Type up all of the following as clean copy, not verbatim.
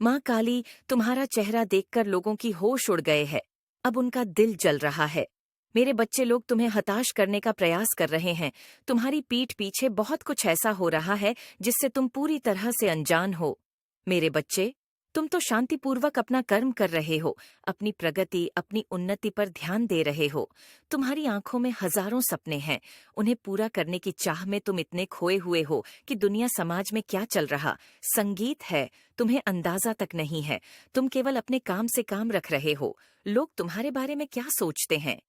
माँ काली, तुम्हारा चेहरा देखकर लोगों की होश उड़ गए है। अब उनका दिल जल रहा है। मेरे बच्चे लोग तुम्हें हताश करने का प्रयास कर रहे हैं। तुम्हारी पीठ पीछे बहुत कुछ ऐसा हो रहा है जिससे तुम पूरी तरह से अनजान हो। मेरे बच्चे, तुम तो शांतिपूर्वक अपना कर्म कर रहे हो, अपनी प्रगति, अपनी उन्नति पर ध्यान दे रहे हो। तुम्हारी आंखों में हजारों सपने हैं। उन्हें पूरा करने की चाह में तुम इतने खोए हुए हो कि दुनिया समाज में क्या चल रहा, संगीत है, तुम्हें अंदाजा तक नहीं है। तुम केवल अपने काम से काम रख रहे हो। लोग तुम्हारे बारे में क्या सोचते हैं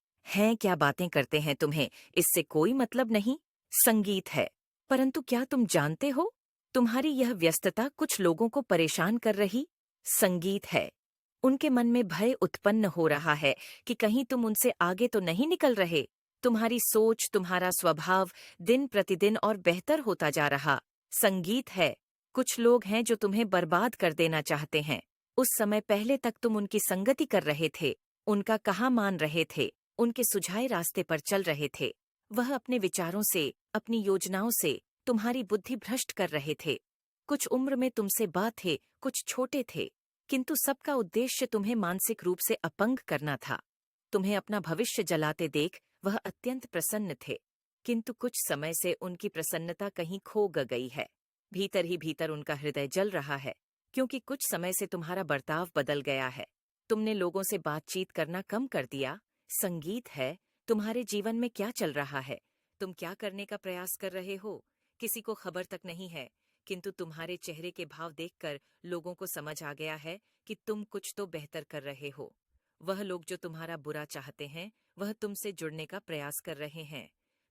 क्या बातें करते हैं, तुम्हें इससे कोई मतलब नहीं। संगीत है, परंतु क्या तुम जानते हो, तुम्हारी यह व्यस्तता कुछ लोगों को परेशान कर रही। संगीत है, उनके मन में भय उत्पन्न हो रहा है कि कहीं तुम उनसे आगे तो नहीं निकल रहे। तुम्हारी सोच, तुम्हारा स्वभाव दिन प्रतिदिन और बेहतर होता जा रहा। संगीत है, कुछ लोग हैं जो तुम्हें बर्बाद कर देना चाहते हैं। उस समय पहले तक तुम उनकी संगति कर रहे थे, उनका कहा मान रहे थे, उनके सुझाए रास्ते पर चल रहे थे। वह अपने विचारों से, अपनी योजनाओं से तुम्हारी बुद्धि भ्रष्ट कर रहे थे। कुछ उम्र में तुमसे बा थे, कुछ छोटे थे, किंतु सबका उद्देश्य तुम्हें मानसिक रूप से अपंग करना था। तुम्हें अपना भविष्य जलाते देख वह अत्यंत प्रसन्न थे, किंतु कुछ समय से उनकी प्रसन्नता कहीं खो गई है। भीतर ही भीतर उनका हृदय जल रहा है, क्योंकि कुछ समय से तुम्हारा बर्ताव बदल गया है। तुमने लोगों से बातचीत करना कम कर दिया। संगीत है, तुम्हारे जीवन में क्या चल रहा है, तुम क्या करने का प्रयास कर रहे हो, किसी को खबर तक नहीं है। किंतु तुम्हारे चेहरे के भाव देखकर लोगों को समझ आ गया है कि तुम कुछ तो बेहतर कर रहे हो। वह लोग जो तुम्हारा बुरा चाहते हैं, वह तुमसे जुड़ने का प्रयास कर रहे हैं,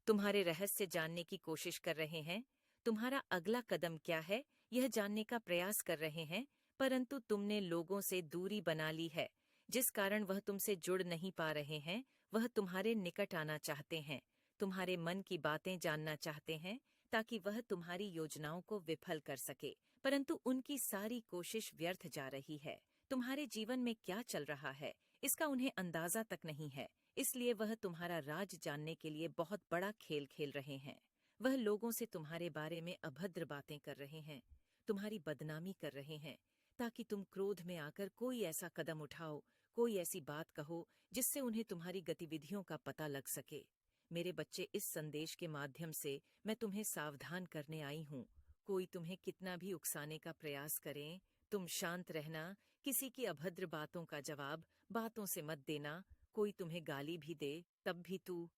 तुम्हारे रहस्य जानने की कोशिश कर रहे हैं, तुम्हारा अगला कदम क्या है यह जानने का प्रयास कर रहे हैं। परंतु तुमने लोगों से दूरी बना ली है, जिस कारण वह तुमसे जुड़ नहीं पा रहे हैं। वह तुम्हारे निकट आना चाहते हैं, तुम्हारे मन की बातें जानना चाहते हैं, ताकि वह तुम्हारी योजनाओं को विफल कर सके। परंतु उनकी सारी कोशिश व्यर्थ जा रही है। तुम्हारे जीवन में क्या चल रहा है, इसका उन्हें अंदाजा तक नहीं है। इसलिए वह तुम्हारा राज जानने के लिए बहुत बड़ा खेल खेल रहे हैं। वह लोगों से तुम्हारे बारे में अभद्र बातें कर रहे हैं, तुम्हारी बदनामी कर रहे हैं, ताकि तुम क्रोध में आकर कोई ऐसा कदम उठाओ, कोई ऐसी बात कहो जिससे उन्हें तुम्हारी गतिविधियों का पता लग सके। मेरे बच्चे, इस संदेश के माध्यम से मैं तुम्हें सावधान करने आई हूँ। कोई तुम्हें कितना भी उकसाने का प्रयास करें, तुम शांत रहना। किसी की अभद्र बातों का जवाब बातों से मत देना। कोई तुम्हें गाली भी दे, तब भी तू